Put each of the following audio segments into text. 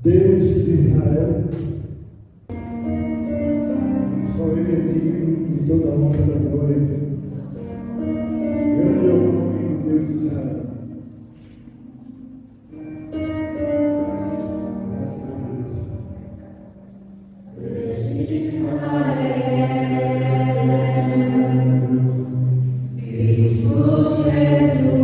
Deus de Israel, só Ele é digno de toda a honra e da glória. Grande é o nome do Deus de Israel. Graças a Deus. Deus de Israel, Cristo Jesus.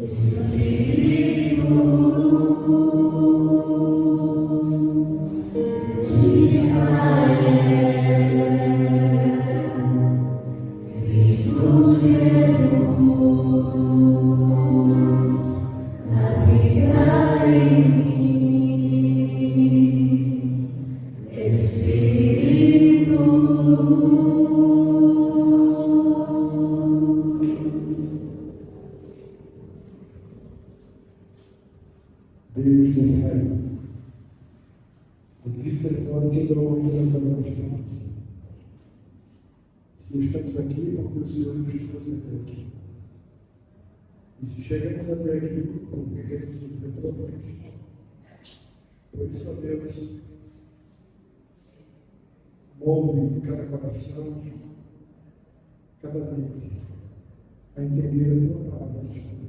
Espírito Israel. Aqui sermão que dá uma olhada para nós. Se estamos aqui, porque o Senhor nos trouxe até aqui. E se chegamos até aqui, porque queremos o retorno. Por isso, ó Deus, molde cada coração, cada mente, a entender a tua palavra nesta noite.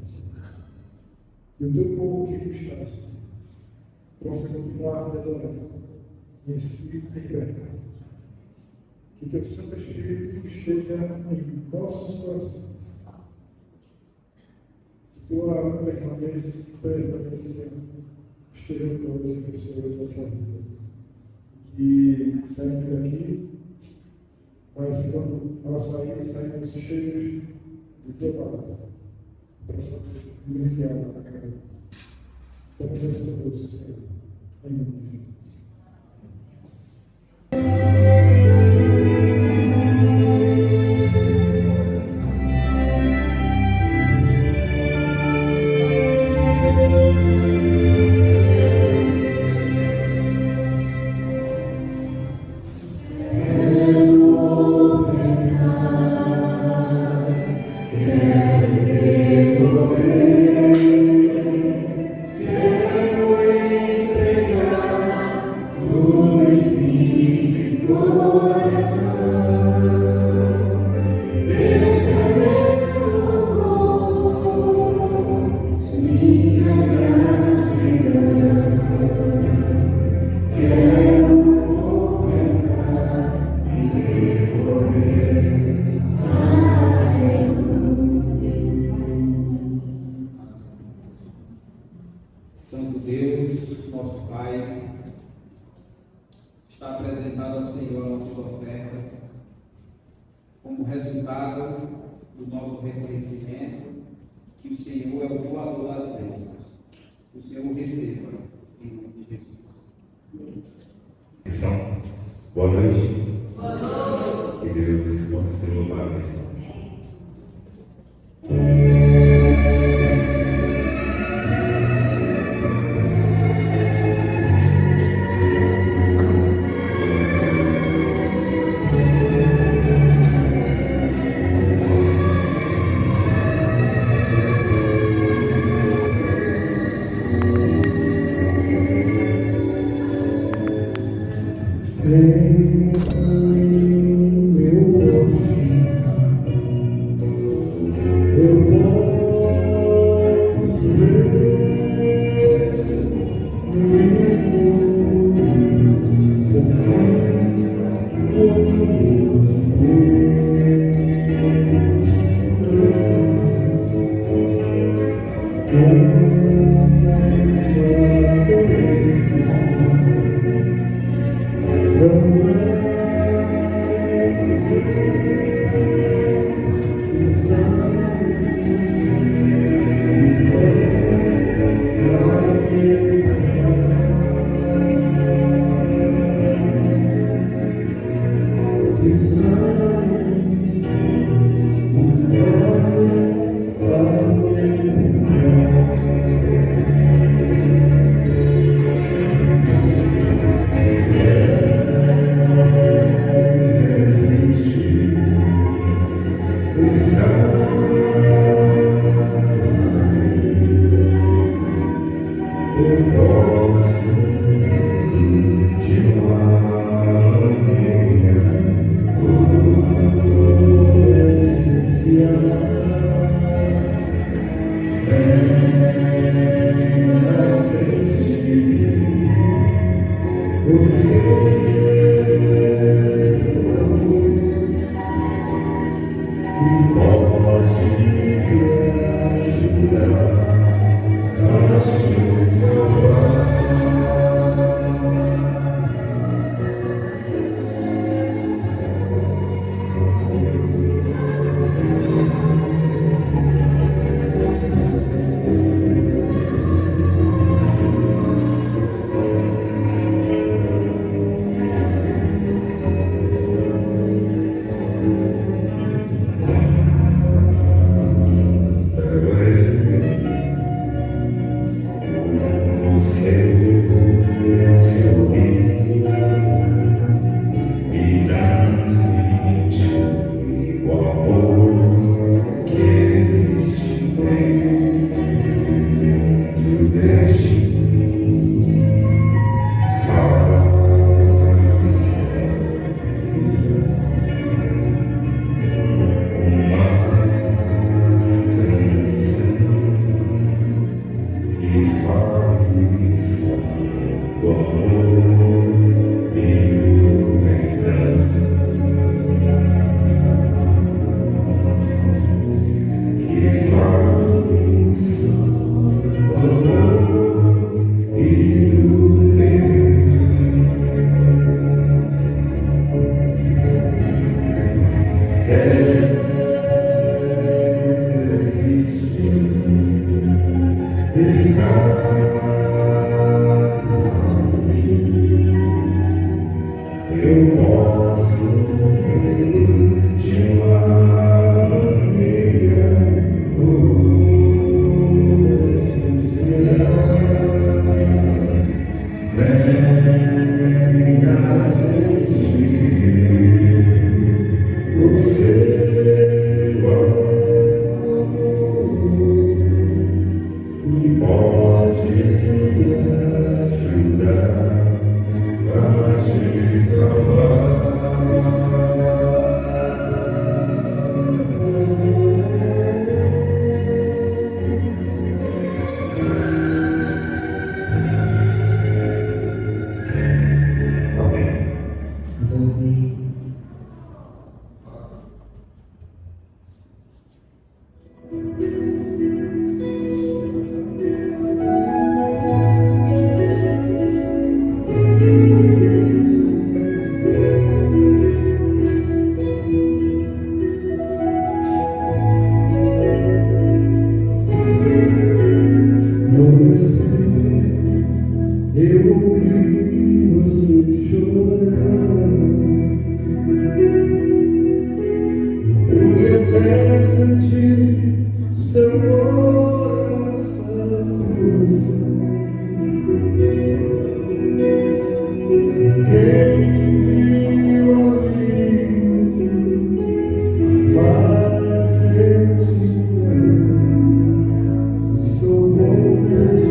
Que o teu povo que aqui está, Senhor, possa continuar a te adorar em espírito e liberdade. Que teu Santo Espírito esteja em nossos corações. Que tua permanência esteja todos e pessoas da nossa vida. Que saímos daqui, mas quando nós saímos cheios de tua palavra, possamos vivenciá-la na cada dia. Permaneça conosco, Senhor, em nome de Jesus. Santo Deus, nosso Pai, está apresentado ao Senhor nossas ofertas como resultado do nosso reconhecimento que o Senhor é o doador das bênçãos. Que o Senhor receba em nome de Jesus. Boa noite. Boa noite. Que Deus possa ser louvado nesse momento. venha sentir o seu amor e pode me ajudar a te salvar. Eu ouvi você chorando, pude até sentir seu coração pulsar. Quem viu ali, mas eu te amo, sou vontade.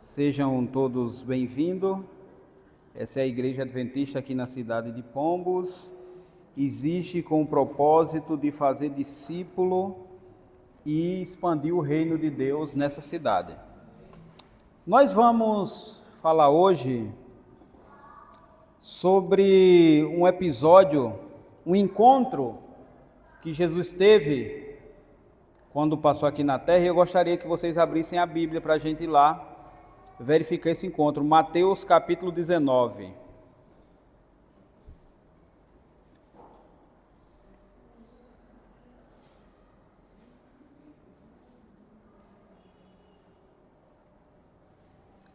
Sejam todos bem-vindos. Essa é a Igreja Adventista aqui na cidade de Pombos existe com o propósito de fazer discípulo e expandir o reino de Deus nessa cidade. Nós vamos falar hoje sobre um episódio, um encontro que Jesus teve quando passou aqui na terra, e eu gostaria que vocês abrissem a Bíblia para a gente ir lá verificar esse encontro. Mateus capítulo 19.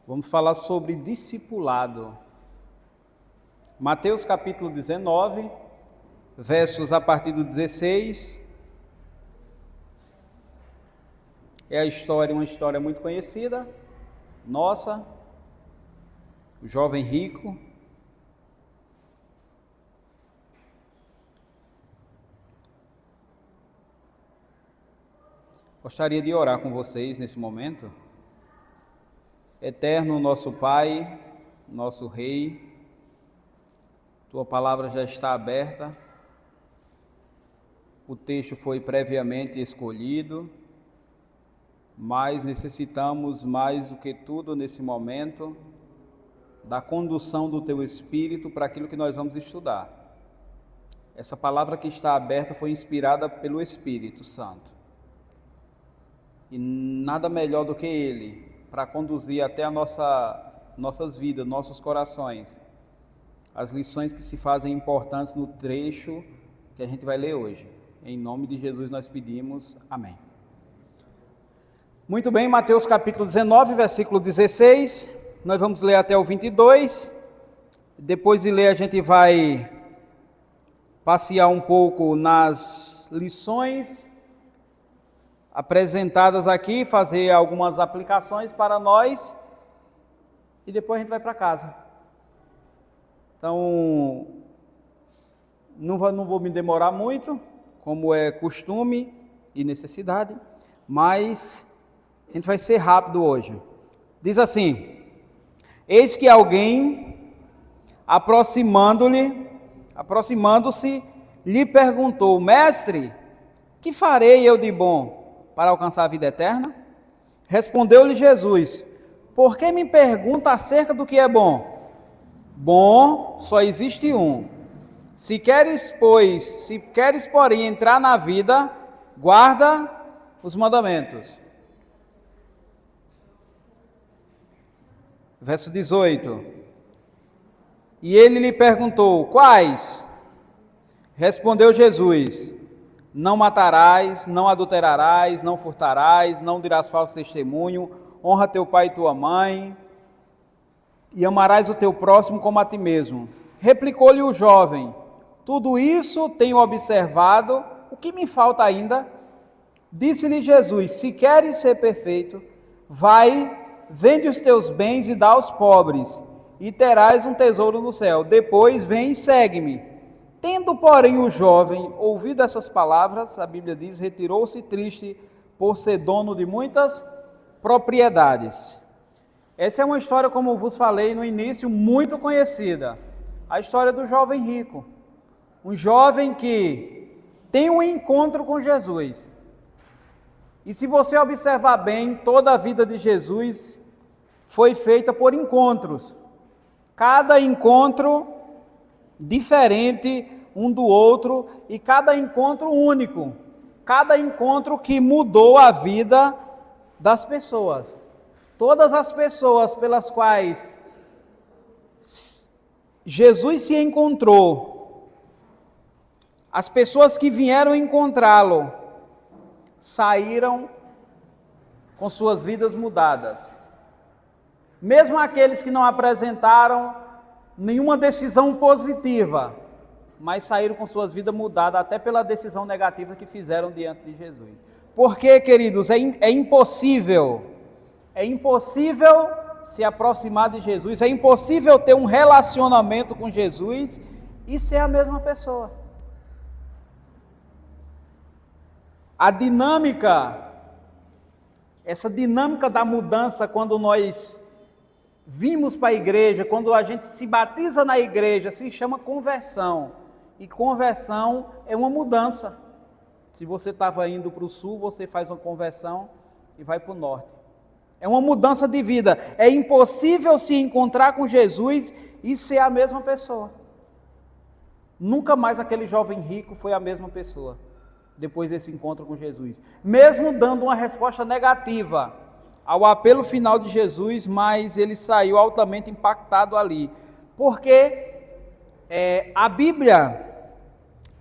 Vamos falar sobre discipulado. Mateus capítulo 19, versos a partir do 16. É uma história muito conhecida, nossa, o jovem rico. Gostaria de orar com vocês nesse momento. Eterno nosso Pai, nosso Rei, Tua palavra já está aberta, o texto foi previamente escolhido, mas necessitamos mais do que tudo nesse momento da condução do Teu Espírito para aquilo que nós vamos estudar. Essa palavra que está aberta foi inspirada pelo Espírito Santo, e nada melhor do que Ele para conduzir até a nossas vidas, nossos corações, as lições que se fazem importantes no trecho que a gente vai ler hoje. Em nome de Jesus nós pedimos, amém. Muito bem, Mateus capítulo 19, versículo 16, nós vamos ler até o 22, depois de ler a gente vai passear um pouco nas lições apresentadas aqui, fazer algumas aplicações para nós e depois a gente vai para casa. Então, não vou me demorar muito, como é costume e necessidade, mas a gente vai ser rápido hoje. Diz assim: eis que alguém, aproximando-se, lhe perguntou: Mestre, que farei eu de bom para alcançar a vida eterna? Respondeu-lhe Jesus: por que me pergunta acerca do que é bom? Bom só existe um. Se queres, porém, entrar na vida, guarda os mandamentos. Verso 18. E ele lhe perguntou: quais? Respondeu Jesus: não matarás, não adulterarás, não furtarás, não dirás falso testemunho, honra teu pai e tua mãe, e amarás o teu próximo como a ti mesmo. Replicou-lhe o jovem: tudo isso tenho observado, o que me falta ainda? Disse-lhe Jesus: se queres ser perfeito, vai, vende os teus bens e dá aos pobres, e terás um tesouro no céu. Depois vem e segue-me. Tendo, porém, o jovem ouvido essas palavras, a Bíblia diz, retirou-se triste por ser dono de muitas propriedades. Essa é uma história, como vos falei no início, muito conhecida. A história do jovem rico. Um jovem que tem um encontro com Jesus. E se você observar bem, toda a vida de Jesus foi feita por encontros. Cada encontro diferente um do outro e cada encontro único. Cada encontro que mudou a vida das pessoas. Todas as pessoas pelas quais Jesus se encontrou, as pessoas que vieram encontrá-lo, saíram com suas vidas mudadas. Mesmo aqueles que não apresentaram nenhuma decisão positiva, mas saíram com suas vidas mudadas até pela decisão negativa que fizeram diante de Jesus. Porque, queridos, é impossível se aproximar de Jesus, é impossível ter um relacionamento com Jesus e ser a mesma pessoa. A dinâmica, essa dinâmica da mudança, quando nós vimos para a igreja, quando a gente se batiza na igreja, se chama conversão. E conversão é uma mudança. Se você estava indo para o sul, você faz uma conversão e vai para o norte. É uma mudança de vida. É impossível se encontrar com Jesus e ser a mesma pessoa. Nunca mais aquele jovem rico foi a mesma pessoa depois desse encontro com Jesus. Mesmo dando uma resposta negativa ao apelo final de Jesus, mas ele saiu altamente impactado ali. Porque a Bíblia,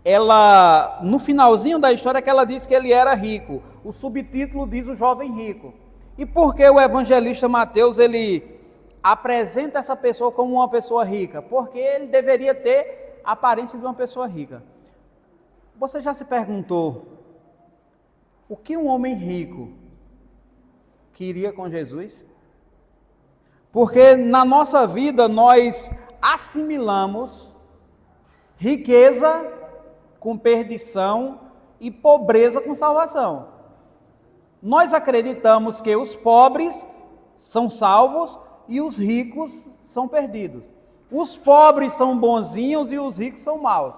ela, no finalzinho da história, que ela diz que ele era rico. O subtítulo diz o jovem rico. E por que o evangelista Mateus, ele apresenta essa pessoa como uma pessoa rica? Porque ele deveria ter a aparência de uma pessoa rica. Você já se perguntou o que um homem rico queria com Jesus? Porque na nossa vida nós assimilamos riqueza com perdição e pobreza com salvação. Nós acreditamos que os pobres são salvos e os ricos são perdidos. Os pobres são bonzinhos e os ricos são maus.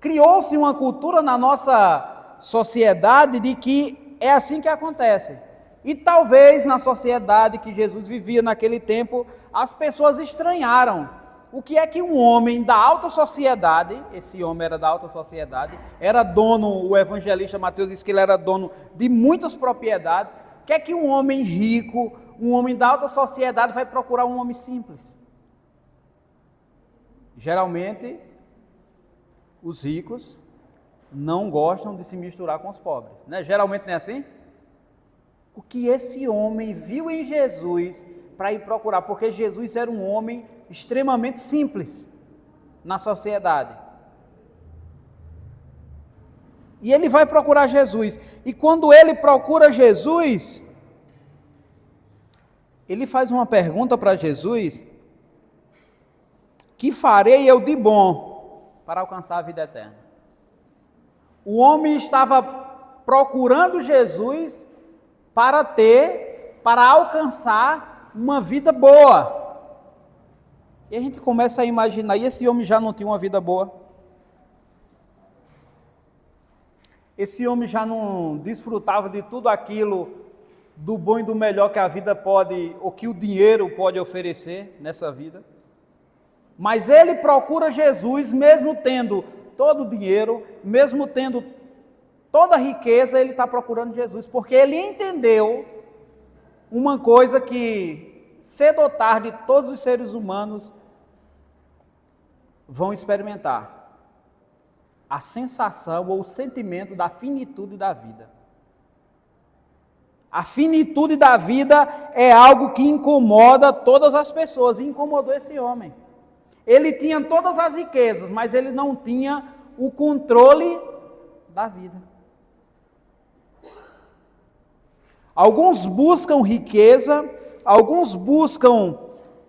Criou-se uma cultura na nossa sociedade de que é assim que acontece. E talvez na sociedade que Jesus vivia naquele tempo, as pessoas estranharam o que é que um homem da alta sociedade, esse homem era da alta sociedade, era dono, o evangelista Mateus diz que ele era dono de muitas propriedades, o que é que um homem rico, um homem da alta sociedade vai procurar um homem simples? Geralmente, os ricos não gostam de se misturar com os pobres, né? Geralmente não é assim? O que esse homem viu em Jesus para ir procurar, porque Jesus era um homem extremamente simples na sociedade. E ele vai procurar Jesus. E quando ele procura Jesus, ele faz uma pergunta para Jesus: que farei eu de bom para alcançar a vida eterna? O homem estava procurando Jesus para alcançar uma vida boa. E a gente começa a imaginar, e esse homem já não tinha uma vida boa? Esse homem já não desfrutava de tudo aquilo do bom e do melhor que a vida pode, ou que o dinheiro pode oferecer nessa vida? Mas ele procura Jesus, mesmo tendo todo o dinheiro, mesmo tendo toda a riqueza, ele está procurando Jesus, porque ele entendeu uma coisa que, cedo ou tarde, todos os seres humanos vão experimentar: a sensação ou o sentimento da finitude da vida. A finitude da vida é algo que incomoda todas as pessoas, e incomodou esse homem. Ele tinha todas as riquezas, mas ele não tinha o controle da vida. Alguns buscam riqueza, alguns buscam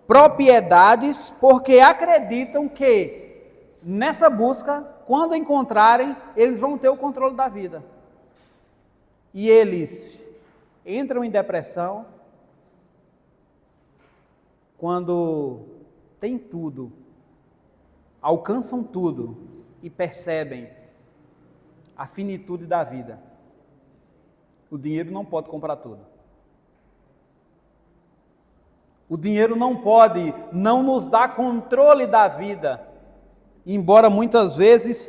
propriedades, porque acreditam que nessa busca, quando encontrarem, eles vão ter o controle da vida. E eles entram em depressão quando têm tudo, alcançam tudo e percebem a finitude da vida. O dinheiro não pode comprar tudo. O dinheiro não pode, não nos dá controle da vida. Embora muitas vezes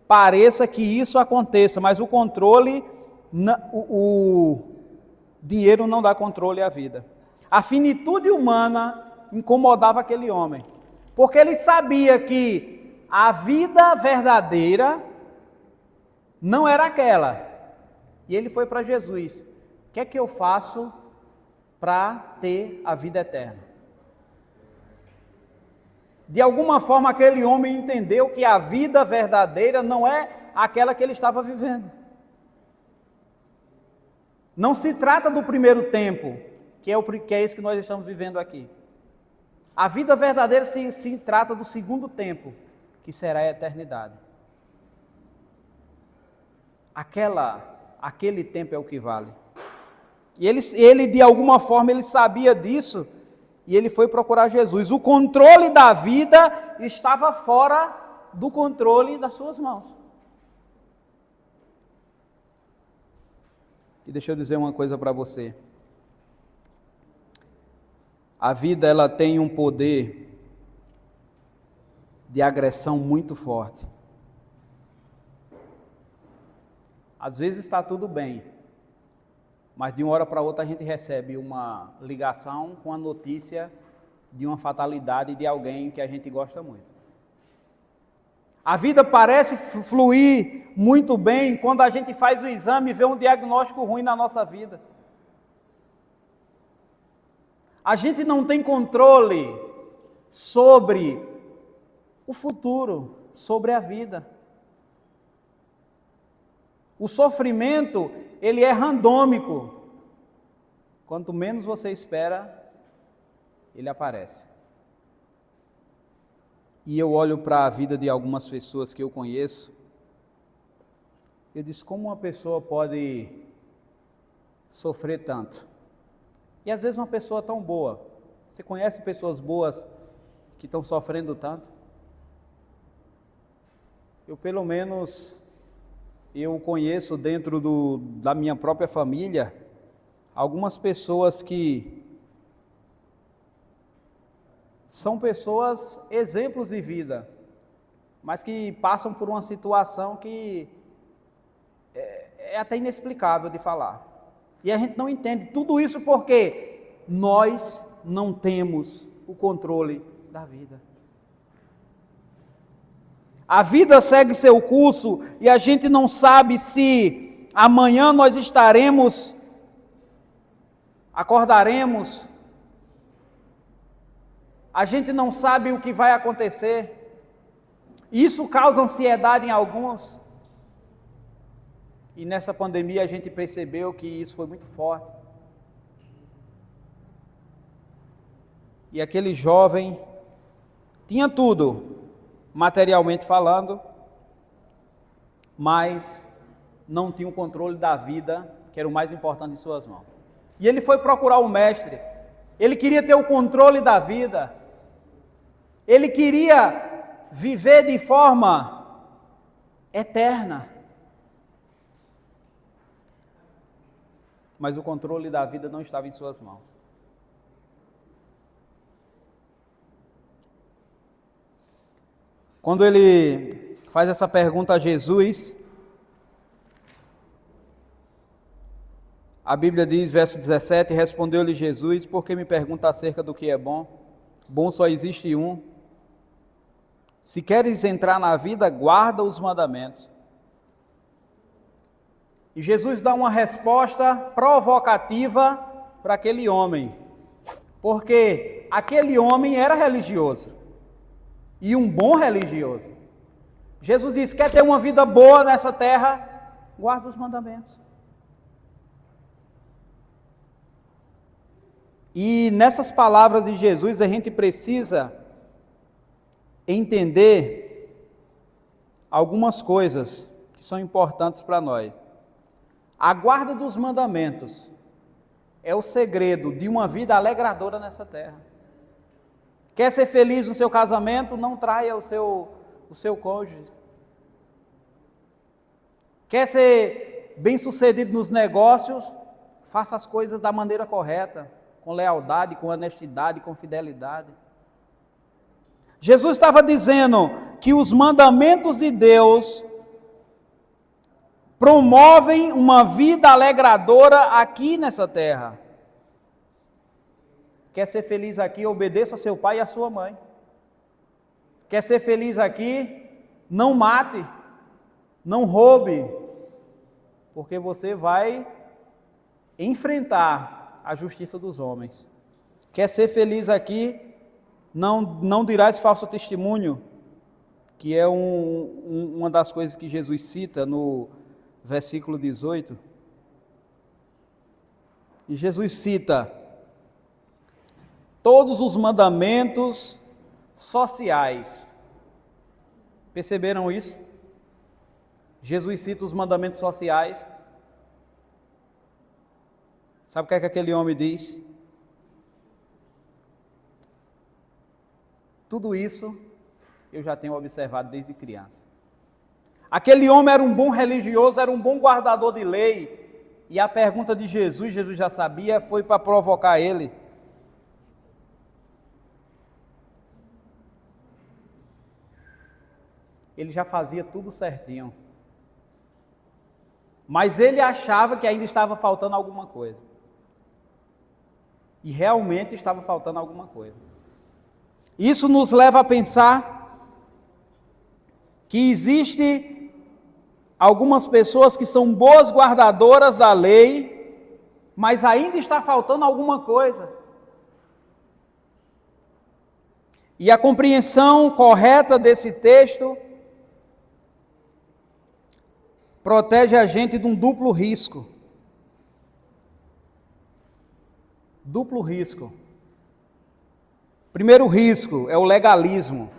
pareça que isso aconteça, mas o controle, o dinheiro não dá controle à vida. A finitude humana incomodava aquele homem, porque ele sabia que a vida verdadeira não era aquela. E ele foi para Jesus: o que é que eu faço para ter a vida eterna? De alguma forma aquele homem entendeu que a vida verdadeira não é aquela que ele estava vivendo. Não se trata do primeiro tempo, que é esse que nós estamos vivendo aqui. A vida verdadeira se trata do segundo tempo, que será a eternidade. Aquele tempo é o que vale. E ele de alguma forma, ele sabia disso, e ele foi procurar Jesus. O controle da vida estava fora do controle das suas mãos. E deixa eu dizer uma coisa para você. A vida, ela tem um poder de agressão muito forte. Às vezes está tudo bem, mas de uma hora para outra a gente recebe uma ligação com a notícia de uma fatalidade de alguém que a gente gosta muito. A vida parece fluir muito bem quando a gente faz o exame e vê um diagnóstico ruim na nossa vida. A gente não tem controle sobre o futuro, sobre a vida. O sofrimento, ele é randômico. Quanto menos você espera, ele aparece. E eu olho para a vida de algumas pessoas que eu conheço, eu disse, como uma pessoa pode sofrer tanto? E às vezes uma pessoa tão boa, você conhece pessoas boas que estão sofrendo tanto? Eu pelo menos, eu conheço dentro da minha própria família, algumas pessoas que são pessoas exemplos de vida, mas que passam por uma situação que é até inexplicável de falar. E a gente não entende tudo isso porque nós não temos o controle da vida. A vida segue seu curso e a gente não sabe se amanhã nós acordaremos. A gente não sabe o que vai acontecer. Isso causa ansiedade em alguns. E nessa pandemia a gente percebeu que isso foi muito forte. E aquele jovem tinha tudo, materialmente falando, mas não tinha o controle da vida, que era o mais importante em suas mãos. E ele foi procurar o mestre. Ele queria ter o controle da vida. Ele queria viver de forma eterna. Mas o controle da vida não estava em suas mãos. Quando ele faz essa pergunta a Jesus, a Bíblia diz, verso 17, respondeu-lhe Jesus, por que me pergunta acerca do que é bom? Bom só existe um. Se queres entrar na vida, guarda os mandamentos. E Jesus dá uma resposta provocativa para aquele homem, porque aquele homem era religioso, e um bom religioso. Jesus diz, quer ter uma vida boa nessa terra? Guarda os mandamentos. E nessas palavras de Jesus, a gente precisa entender algumas coisas que são importantes para nós. A guarda dos mandamentos é o segredo de uma vida alegradora nessa terra. Quer ser feliz no seu casamento? Não traia o seu cônjuge. Quer ser bem-sucedido nos negócios? Faça as coisas da maneira correta, com lealdade, com honestidade, com fidelidade. Jesus estava dizendo que os mandamentos de Deus promovem uma vida alegradora aqui nessa terra. Quer ser feliz aqui? Obedeça a seu pai e a sua mãe. Quer ser feliz aqui? Não mate, não roube, porque você vai enfrentar a justiça dos homens. Quer ser feliz aqui? Não dirás falso testemunho, que é uma das coisas que Jesus cita no versículo 18. E Jesus cita todos os mandamentos sociais. Perceberam isso? Jesus cita os mandamentos sociais. Sabe o que é que aquele homem diz? Tudo isso eu já tenho observado desde criança. Aquele homem era um bom religioso, era um bom guardador de lei, e a pergunta de Jesus, Jesus já sabia, foi para provocar ele. Ele já fazia tudo certinho. Mas ele achava que ainda estava faltando alguma coisa. E realmente estava faltando alguma coisa. Isso nos leva a pensar que existe algumas pessoas que são boas guardadoras da lei, mas ainda está faltando alguma coisa. E a compreensão correta desse texto protege a gente de um duplo risco. Duplo risco. Primeiro risco é o legalismo.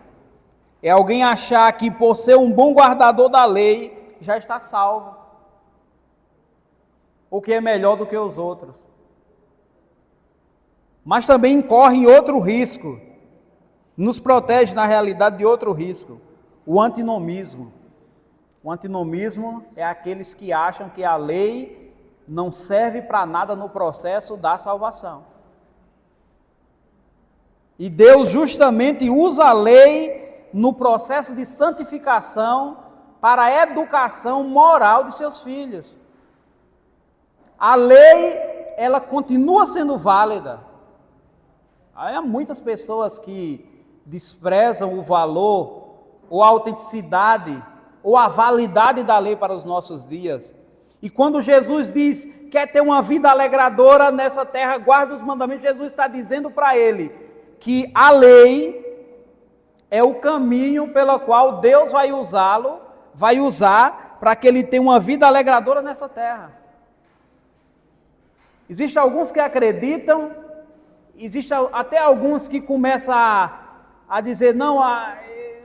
É alguém achar que por ser um bom guardador da lei, já está salvo. Ou que é melhor do que os outros. Mas também incorre em outro risco. Nos protege, na realidade, de outro risco. O antinomismo. O antinomismo é aqueles que acham que a lei não serve para nada no processo da salvação. E Deus justamente usa a lei no processo de santificação para a educação moral de seus filhos. A lei, ela continua sendo válida. Há muitas pessoas que desprezam o valor ou a autenticidade ou a validade da lei para os nossos dias. E quando Jesus diz, quer ter uma vida alegradora nessa terra, guarda os mandamentos, Jesus está dizendo para ele que a lei é o caminho pelo qual Deus vai usar para que ele tenha uma vida alegradora nessa terra. Existem alguns que acreditam, existem até alguns que começam a dizer, não,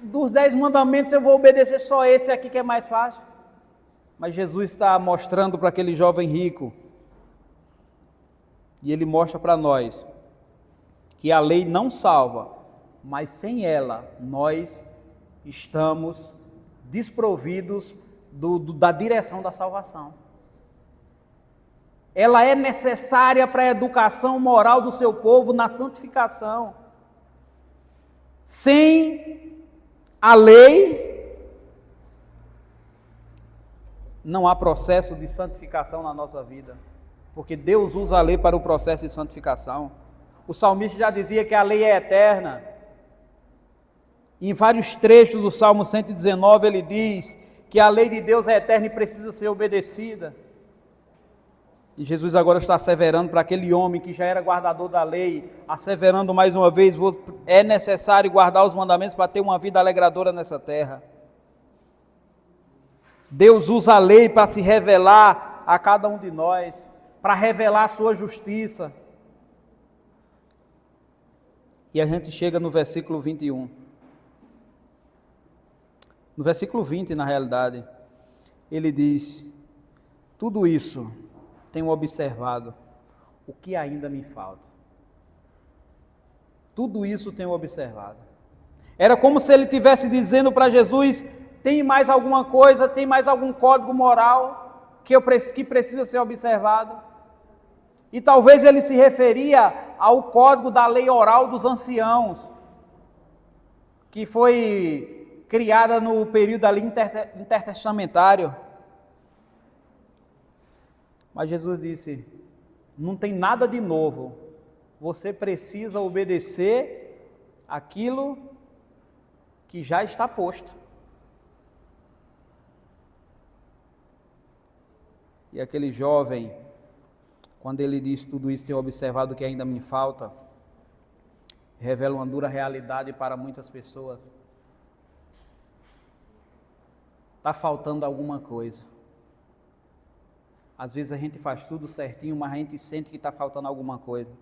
dos 10 mandamentos eu vou obedecer só esse aqui que é mais fácil. Mas Jesus está mostrando para aquele jovem rico, e ele mostra para nós, que a lei não salva, mas sem ela nós estamos desprovidos da direção da salvação. Ela é necessária para a educação moral do seu povo na santificação. Sem a lei, não há processo de santificação na nossa vida, porque Deus usa a lei para o processo de santificação. O salmista já dizia que a lei é eterna. Em vários trechos do Salmo 119 ele diz que a lei de Deus é eterna e precisa ser obedecida. E Jesus agora está asseverando para aquele homem que já era guardador da lei, asseverando mais uma vez, é necessário guardar os mandamentos para ter uma vida alegradora nessa terra. Deus usa a lei para se revelar a cada um de nós, para revelar a sua justiça. E a gente chega no versículo 21. No versículo 20, na realidade, ele diz, tudo isso tenho observado, o que ainda me falta. Tudo isso tenho observado. Era como se ele estivesse dizendo para Jesus, tem mais alguma coisa, tem mais algum código moral que precisa ser observado? E talvez ele se referia ao código da lei oral dos anciãos, que foi criada no período ali intertestamentário. Mas Jesus disse, não tem nada de novo, você precisa obedecer aquilo que já está posto. E aquele jovem, quando ele diz tudo isso, tenho observado que ainda me falta, revela uma dura realidade para muitas pessoas. Está faltando alguma coisa. Às vezes a gente faz tudo certinho, mas a gente sente que está faltando alguma coisa.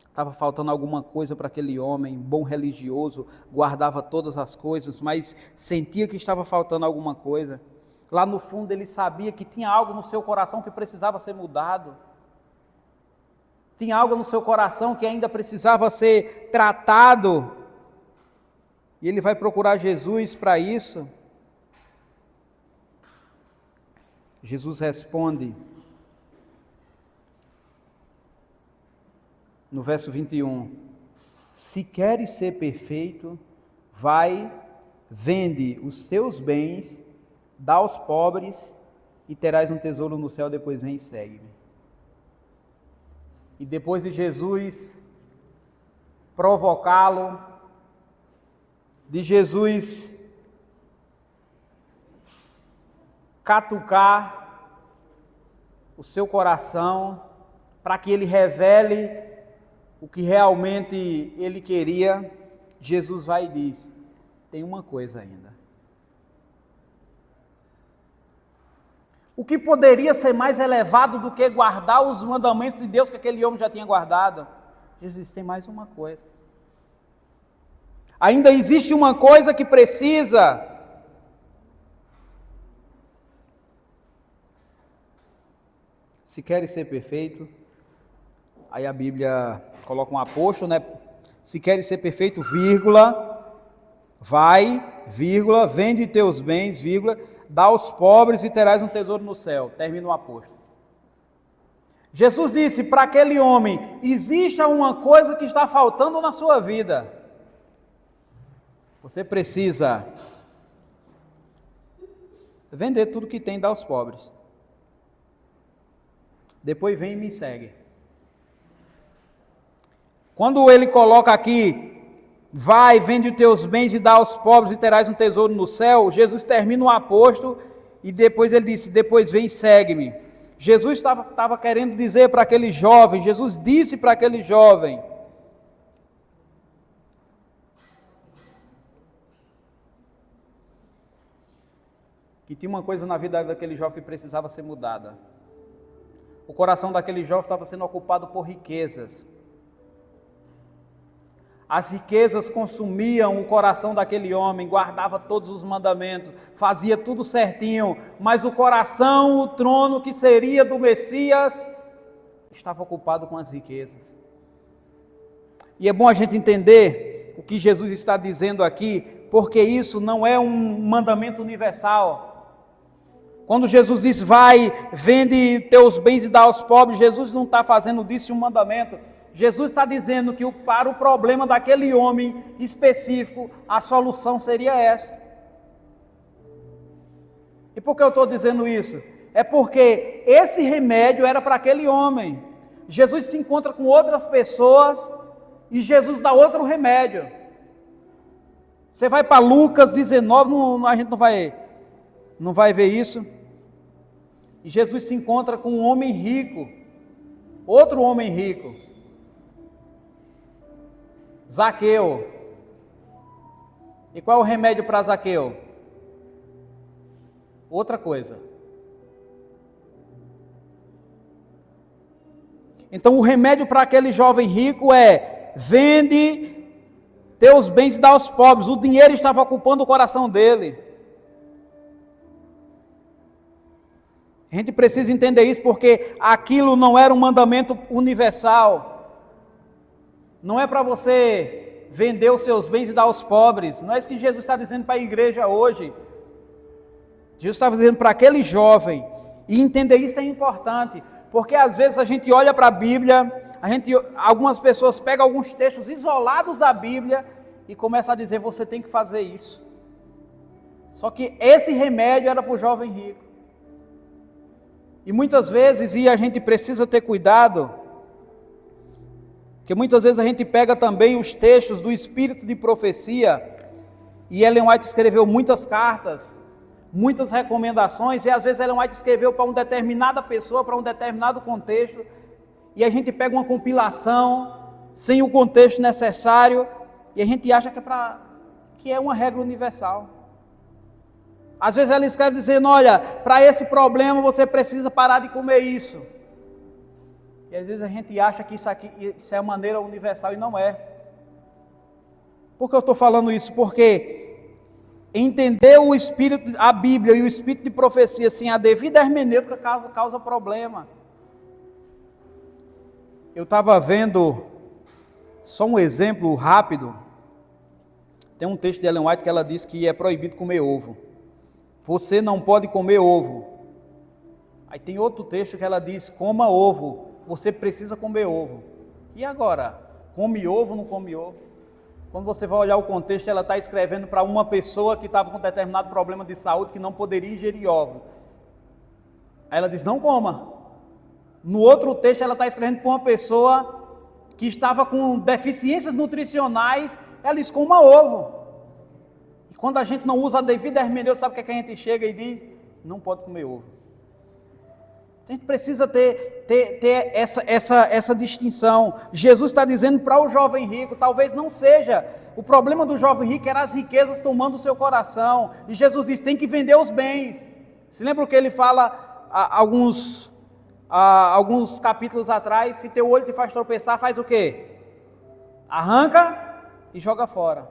Estava faltando alguma coisa para aquele homem, bom religioso, guardava todas as coisas, mas sentia que estava faltando alguma coisa. Lá no fundo ele sabia que tinha algo no seu coração que precisava ser mudado. Tinha algo no seu coração que ainda precisava ser tratado. E ele vai procurar Jesus para isso. Jesus responde no verso 21: se queres ser perfeito, vai, vende os teus bens, dá aos pobres e terás um tesouro no céu, depois vem e segue-me. E depois de Jesus provocá-lo, de Jesus catucar o seu coração para que ele revele o que realmente ele queria, Jesus vai e diz: tem uma coisa ainda. O que poderia ser mais elevado do que guardar os mandamentos de Deus que aquele homem já tinha guardado? Jesus disse: tem mais uma coisa. Ainda existe uma coisa que precisa. Se queres ser perfeito, aí a Bíblia coloca um apóstolo, né? Se queres ser perfeito, vírgula, vai, vírgula, vende teus bens, vírgula, dá aos pobres e terás um tesouro no céu. Termina o apóstolo. Jesus disse para aquele homem: existe uma coisa que está faltando na sua vida. Você precisa vender tudo que tem e dar aos pobres. Depois vem e me segue. Quando ele coloca aqui: vai, vende os teus bens e dá aos pobres e terás um tesouro no céu, Jesus termina o apóstolo e depois ele disse: depois vem e segue-me. Jesus estava querendo dizer para aquele jovem, Jesus disse para aquele jovem: que tinha uma coisa na vida daquele jovem que precisava ser mudada. O coração daquele jovem estava sendo ocupado por riquezas. As riquezas consumiam o coração daquele homem, guardava todos os mandamentos, fazia tudo certinho, mas o coração, o trono que seria do Messias, estava ocupado com as riquezas. E é bom a gente entender o que Jesus está dizendo aqui, porque isso não é um mandamento universal. Quando Jesus diz: vai, vende teus bens e dá aos pobres, Jesus não está fazendo disso um mandamento. Jesus está dizendo que para o problema daquele homem específico, a solução seria essa. E por que eu estou dizendo isso? É porque esse remédio era para aquele homem. Jesus se encontra com outras pessoas e Jesus dá outro remédio. Você vai para Lucas 19, a gente não vai ver isso. E Jesus se encontra com um homem rico, outro homem rico, Zaqueu. E qual é o remédio para Zaqueu? Outra coisa. Então o remédio para aquele jovem rico é: vende teus bens e dá aos pobres. O dinheiro estava ocupando o coração dele. A gente precisa entender isso, porque aquilo não era um mandamento universal. Não é para você vender os seus bens e dar aos pobres. Não é isso que Jesus está dizendo para a igreja hoje. Jesus está dizendo para aquele jovem. E entender isso é importante, porque às vezes a gente olha para a Bíblia, algumas pessoas pegam alguns textos isolados da Bíblia e começam a dizer: você tem que fazer isso. Só que esse remédio era para o jovem rico. E muitas vezes, e a gente precisa ter cuidado, que muitas vezes a gente pega também os textos do espírito de profecia, e Ellen White escreveu muitas cartas, muitas recomendações, e às vezes Ellen White escreveu para uma determinada pessoa, para um determinado contexto, e a gente pega uma compilação sem o contexto necessário, e a gente acha que é uma regra universal. Às vezes ela escreve dizendo: olha, para esse problema você precisa parar de comer isso. E às vezes a gente acha que isso é a maneira universal, e não é. Por que eu estou falando isso? Porque entender o espírito, a Bíblia e o espírito de profecia, assim, a devida hermenêutica causa problema. Eu estava vendo, só um exemplo rápido, Tem um texto de Ellen White que ela diz que é proibido comer ovo. Você não pode comer ovo. Aí tem outro texto que ela diz, coma ovo. Você precisa comer ovo. E agora? Come ovo ou não come ovo? Quando você vai olhar o contexto, ela está escrevendo para uma pessoa que estava com determinado problema de saúde que não poderia ingerir ovo. Aí ela diz, não coma. No outro texto, ela está escrevendo para uma pessoa que estava com deficiências nutricionais, ela diz, coma ovo. E quando a gente não usa a devida hermenêutica, sabe o que a gente chega e diz? Não pode comer ovo. A gente precisa ter essa distinção. Jesus está dizendo para o jovem rico, talvez não seja, o problema do jovem rico era as riquezas tomando o seu coração. E Jesus diz, tem que vender os bens. Se lembra o que ele fala alguns capítulos atrás? Se teu olho te faz tropeçar, faz o quê? Arranca e joga fora.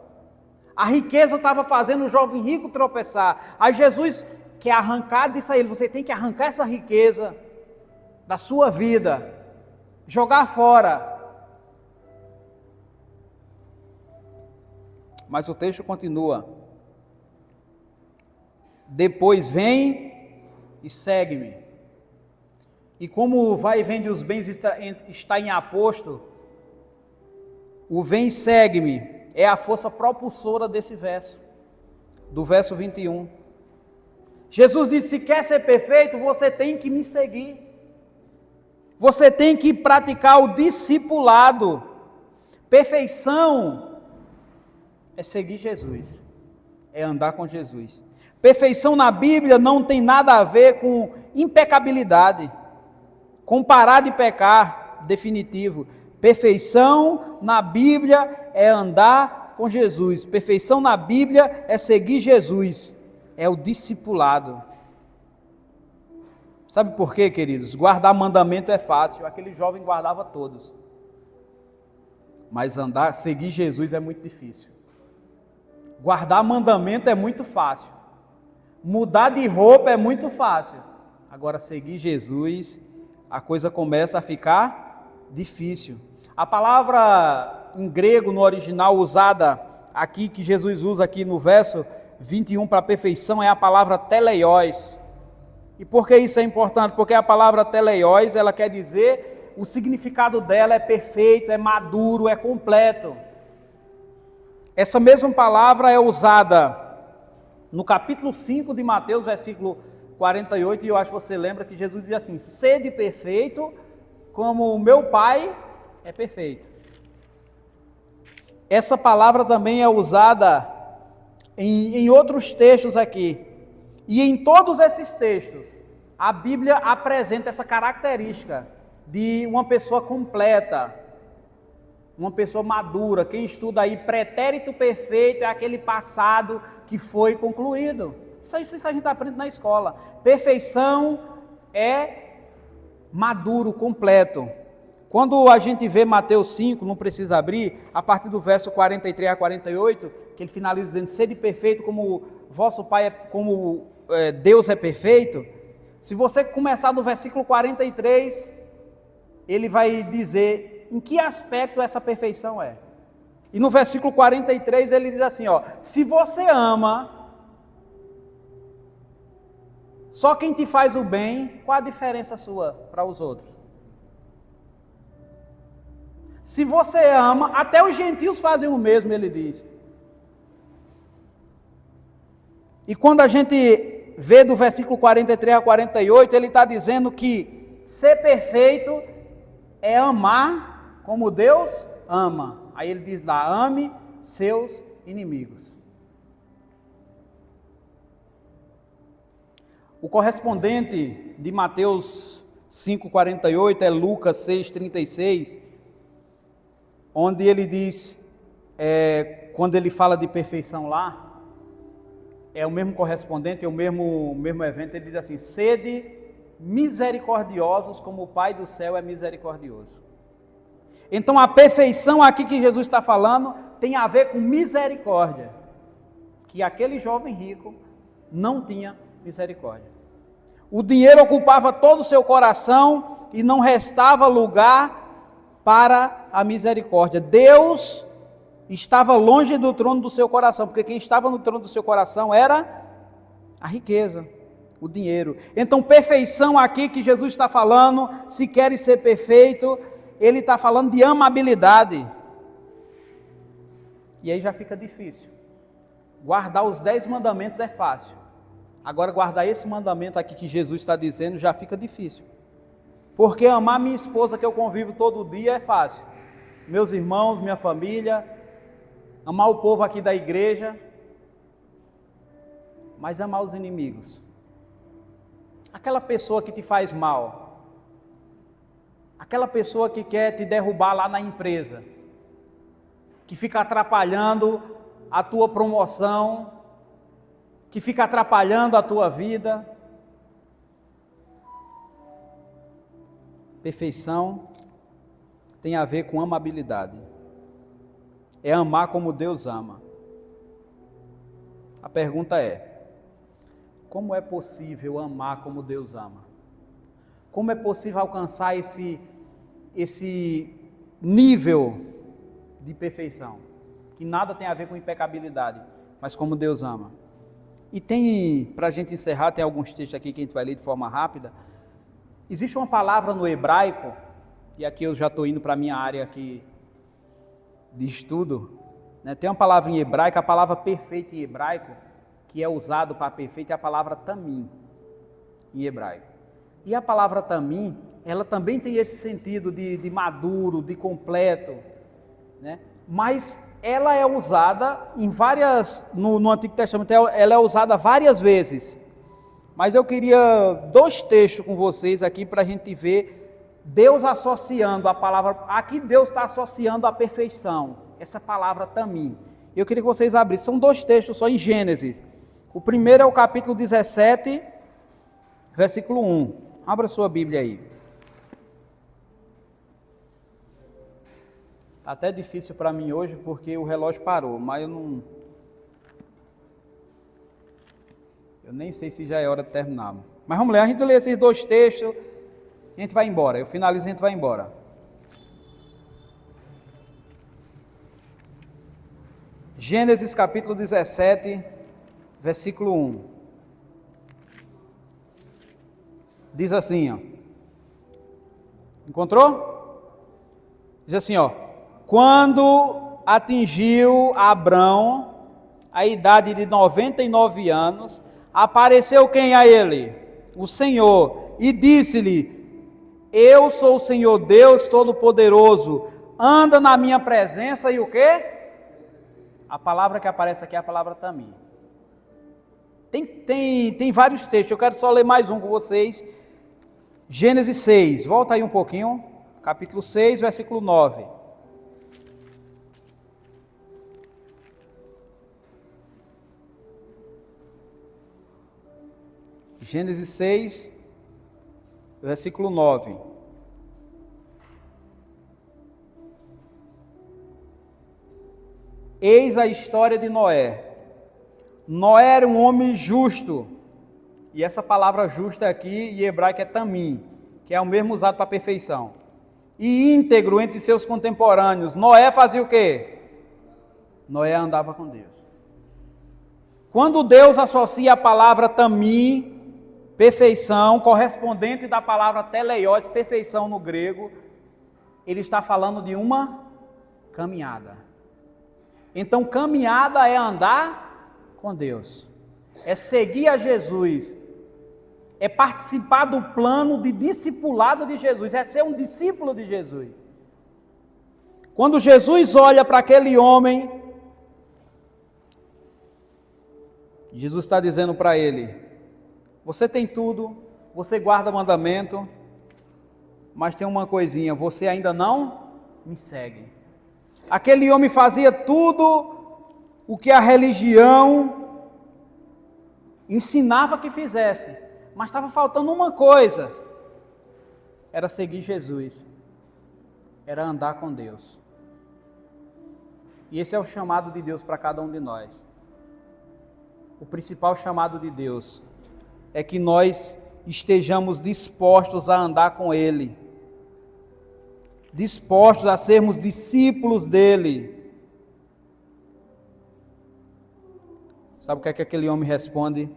A riqueza estava fazendo o jovem rico tropeçar. Aí Jesus quer arrancar disso a ele, você tem que arrancar essa riqueza da sua vida, jogar fora. Mas o texto continua. Depois vem e segue-me. E como o vai e vem dos bens está em aposto, o vem e segue-me é a força propulsora desse verso, do verso 21. Jesus disse, se quer ser perfeito, você tem que me seguir. Você tem que praticar o discipulado. Perfeição é seguir Jesus, é andar com Jesus. Perfeição na Bíblia não tem nada a ver com impecabilidade, com parar de pecar, definitivo. Perfeição na Bíblia é andar com Jesus. Perfeição na Bíblia é seguir Jesus. É o discipulado. Sabe por quê, queridos? Guardar mandamento é fácil. Aquele jovem guardava todos. Mas seguir Jesus é muito difícil. Guardar mandamento é muito fácil. Mudar de roupa é muito fácil. Agora, seguir Jesus, a coisa começa a ficar difícil. A palavra em grego, no original, usada aqui, que Jesus usa aqui no verso 21 para perfeição, é a palavra teleios. E por que isso é importante? Porque a palavra teleios, ela quer dizer, o significado dela é perfeito, é maduro, é completo. Essa mesma palavra é usada no capítulo 5 de Mateus, versículo 48, e eu acho que você lembra que Jesus diz assim, sede perfeito, como o meu Pai é perfeito. Essa palavra também é usada em outros textos aqui. E em todos esses textos, a Bíblia apresenta essa característica de uma pessoa completa, uma pessoa madura. Quem estuda aí, pretérito perfeito é aquele passado que foi concluído. Isso a gente aprende na escola. Perfeição é maduro, completo. Quando a gente vê Mateus 5, não precisa abrir, a partir do verso 43 a 48, que ele finaliza dizendo, sede perfeito como vosso Pai Deus é perfeito. Se você começar do versículo 43, ele vai dizer em que aspecto essa perfeição é. E no versículo 43 ele diz assim, se você ama só quem te faz o bem, qual a diferença sua para os outros? Se você ama, até os gentios fazem o mesmo, ele diz. E quando a gente vê do versículo 43 a 48, ele está dizendo que ser perfeito é amar como Deus ama. Aí ele diz lá, ame seus inimigos. O correspondente de Mateus 5,48 é Lucas 6,36, onde ele diz, quando ele fala de perfeição lá, é o mesmo correspondente, é o mesmo evento, ele diz assim, sede misericordiosos como o Pai do céu é misericordioso. Então a perfeição aqui que Jesus está falando tem a ver com misericórdia, que aquele jovem rico não tinha misericórdia. O dinheiro ocupava todo o seu coração e não restava lugar para a misericórdia. Deus estava longe do trono do seu coração, porque quem estava no trono do seu coração era a riqueza, o dinheiro. Então, perfeição aqui que Jesus está falando, se queres ser perfeito, ele está falando de amabilidade. E aí já fica difícil. Guardar os 10 mandamentos é fácil. Agora, guardar esse mandamento aqui que Jesus está dizendo já fica difícil. Porque amar minha esposa que eu convivo todo dia é fácil. Meus irmãos, minha família, amar o povo aqui da igreja. Mas amar os inimigos. Aquela pessoa que te faz mal. Aquela pessoa que quer te derrubar lá na empresa. Que fica atrapalhando a tua promoção, que fica atrapalhando a tua vida. Perfeição tem a ver com amabilidade. É amar como Deus ama. A pergunta é: como é possível amar como Deus ama? Como é possível alcançar esse nível de perfeição, que nada tem a ver com impecabilidade, mas como Deus ama? E tem, para a gente encerrar, tem alguns textos aqui que a gente vai ler de forma rápida. Existe uma palavra no hebraico, e aqui eu já estou indo para a minha área aqui de estudo, né? Tem uma palavra em hebraico, a palavra perfeito em hebraico, que é usado para perfeito, é a palavra tamim, em hebraico. E a palavra tamim, ela também tem esse sentido de maduro, de completo, né? Mas ela é usada em várias, no Antigo Testamento, ela é usada várias vezes. Mas eu queria 2 textos com vocês aqui para a gente ver Deus associando a palavra, aqui Deus está associando a perfeição, essa palavra tamim. Eu queria que vocês abrissem, são 2 textos só em Gênesis. O primeiro é o capítulo 17, versículo 1. Abra sua Bíblia aí. Está até difícil para mim hoje porque o relógio parou, mas eu nem sei se já é hora de terminar. Mas vamos ler, a gente lê esses 2 textos, a gente vai embora. Eu finalizo e a gente vai embora. Gênesis capítulo 17, versículo 1. Diz assim, ó. Encontrou? Diz assim, ó. Quando atingiu Abrão a idade de 99 anos, apareceu quem a ele? O Senhor, e disse-lhe: eu sou o Senhor Deus Todo-Poderoso, anda na minha presença e o quê? A palavra que aparece aqui é a palavra tamim. Tem vários textos, eu quero só ler mais um com vocês. Gênesis 6, volta aí um pouquinho, capítulo 6, versículo 9. Gênesis 6, versículo 9. Eis a história de Noé. Noé era um homem justo, e essa palavra justa aqui em hebraico é tamim, que é o mesmo usado para perfeição, e íntegro entre seus contemporâneos. Noé fazia o quê? Noé andava com Deus. Quando Deus associa a palavra tamim, perfeição, correspondente da palavra teleios, perfeição no grego, ele está falando de uma caminhada. Então, caminhada é andar com Deus, é seguir a Jesus, é participar do plano de discipulado de Jesus, é ser um discípulo de Jesus. Quando Jesus olha para aquele homem, Jesus está dizendo para ele: você tem tudo, você guarda mandamento, mas tem uma coisinha, você ainda não me segue. Aquele homem fazia tudo o que a religião ensinava que fizesse, mas estava faltando uma coisa, era seguir Jesus, era andar com Deus. E esse é o chamado de Deus para cada um de nós. O principal chamado de Deus é que nós estejamos dispostos a andar com Ele, dispostos a sermos discípulos dEle. Sabe o que é que aquele homem responde?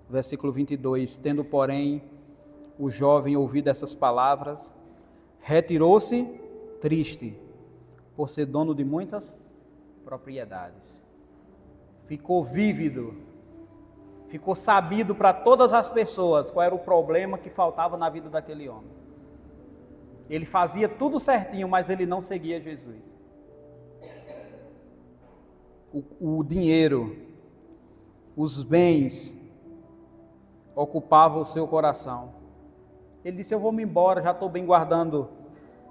Versículo 22. Tendo, porém, o jovem ouvido essas palavras, retirou-se triste, por ser dono de muitas propriedades. Ficou vívido, ficou sabido para todas as pessoas qual era o problema que faltava na vida daquele homem. Ele fazia tudo certinho, mas ele não seguia Jesus. O dinheiro, os bens ocupavam o seu coração. Ele disse: eu vou me embora, já estou bem guardando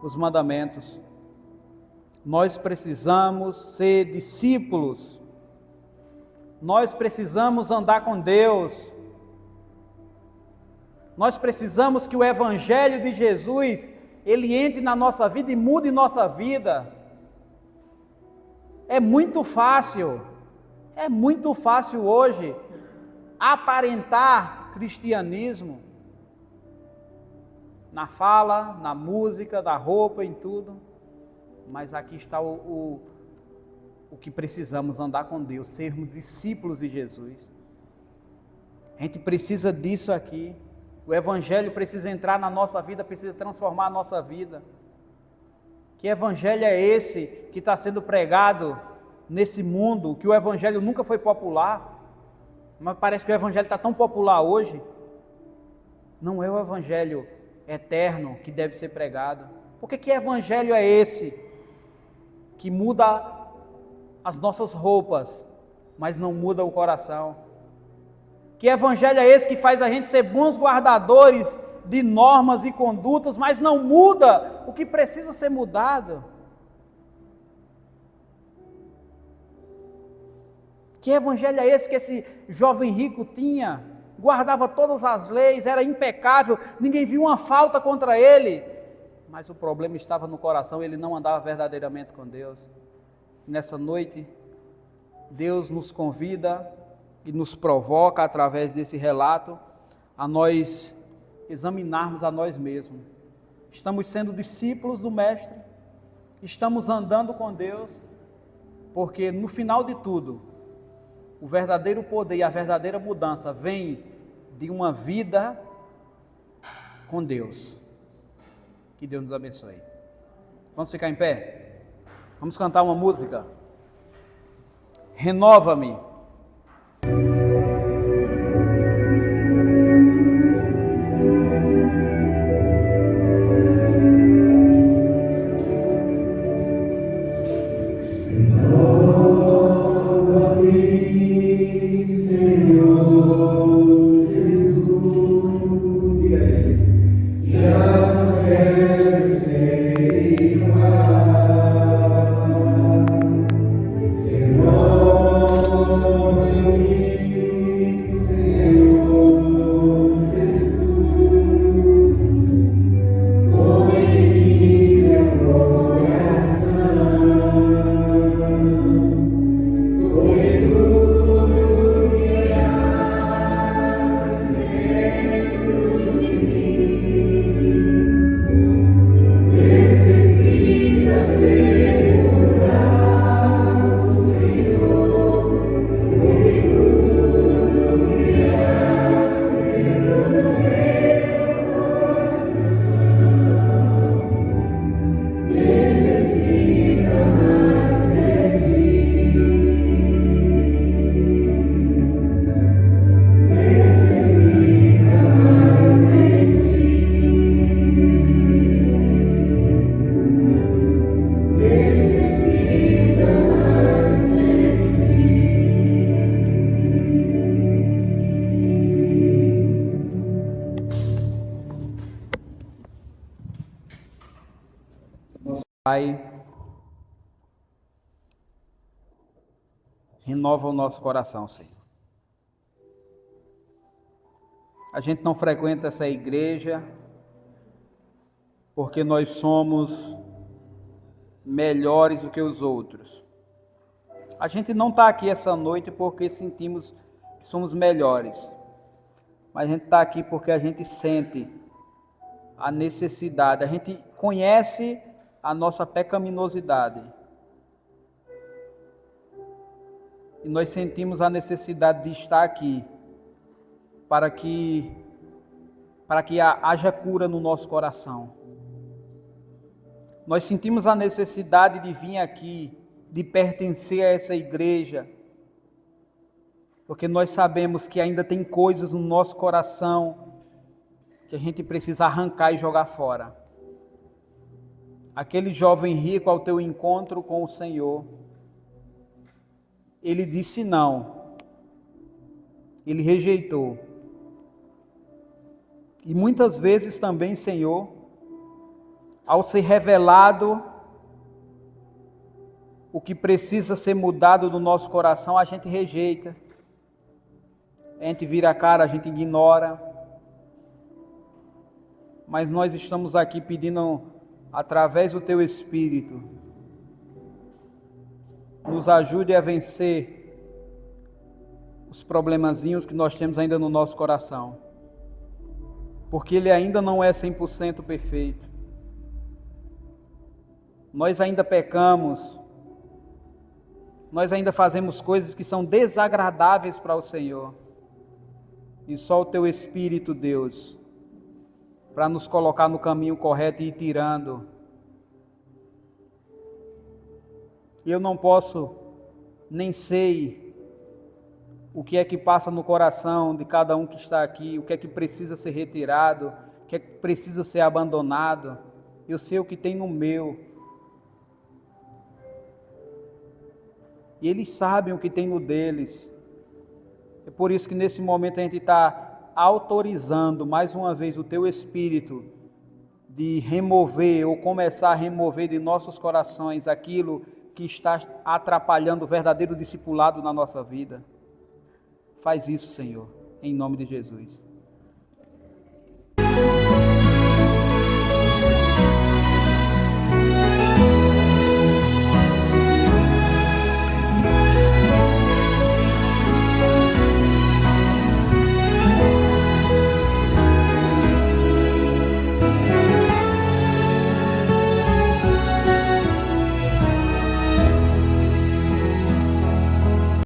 os mandamentos. Nós precisamos ser discípulos. Nós precisamos andar com Deus. Nós precisamos que o Evangelho de Jesus, ele entre na nossa vida e mude nossa vida. É muito fácil hoje aparentar cristianismo na fala, na música, na roupa, em tudo. Mas aqui está o que precisamos: andar com Deus, sermos discípulos de Jesus. A gente precisa disso aqui. O Evangelho precisa entrar na nossa vida, precisa transformar a nossa vida. Que Evangelho é esse que está sendo pregado nesse mundo, que o Evangelho nunca foi popular, mas parece que o Evangelho está tão popular hoje? Não é o Evangelho eterno que deve ser pregado. Porque que Evangelho é esse que muda as nossas roupas, mas não muda o coração? Que Evangelho é esse que faz a gente ser bons guardadores de normas e condutas, mas não muda o que precisa ser mudado? Que Evangelho é esse que esse jovem rico tinha? Guardava todas as leis, era impecável, ninguém viu uma falta contra ele, mas o problema estava no coração, ele não andava verdadeiramente com Deus. Nessa noite, Deus nos convida e nos provoca, através desse relato, a nós examinarmos a nós mesmos. Estamos sendo discípulos do Mestre? Estamos andando com Deus? Porque no final de tudo, o verdadeiro poder e a verdadeira mudança vem de uma vida com Deus. Que Deus nos abençoe. Vamos ficar em pé? Vamos cantar uma música. Renova-me. Pai, renova o nosso coração, Senhor. A gente não frequenta essa igreja porque nós somos melhores do que os outros. A gente não está aqui essa noite porque sentimos que somos melhores, mas a gente está aqui porque a gente sente a necessidade, a gente conhece a nossa pecaminosidade. E nós sentimos a necessidade de estar aqui para que haja cura no nosso coração. Nós sentimos a necessidade de vir aqui, de pertencer a essa igreja, porque nós sabemos que ainda tem coisas no nosso coração que a gente precisa arrancar e jogar fora. Aquele jovem rico ao teu encontro com o Senhor, ele disse não, ele rejeitou. E muitas vezes também, Senhor, ao ser revelado o que precisa ser mudado no nosso coração, a gente rejeita. A gente vira a cara, a gente ignora. Mas nós estamos aqui pedindo, através do Teu Espírito, nos ajude a vencer os problemazinhos que nós temos ainda no nosso coração. Porque ele ainda não é 100% perfeito. Nós ainda pecamos, nós ainda fazemos coisas que são desagradáveis para o Senhor. E só o Teu Espírito, Deus, para nos colocar no caminho correto e ir tirando. Eu não posso, nem sei o que é que passa no coração de cada um que está aqui, o que é que precisa ser retirado, o que é que precisa ser abandonado. Eu sei o que tem no meu. E eles sabem o que tem no deles. É por isso que nesse momento a gente está autorizando mais uma vez o Teu Espírito de remover ou começar a remover de nossos corações aquilo que está atrapalhando o verdadeiro discipulado na nossa vida. Faz isso, Senhor, em nome de Jesus.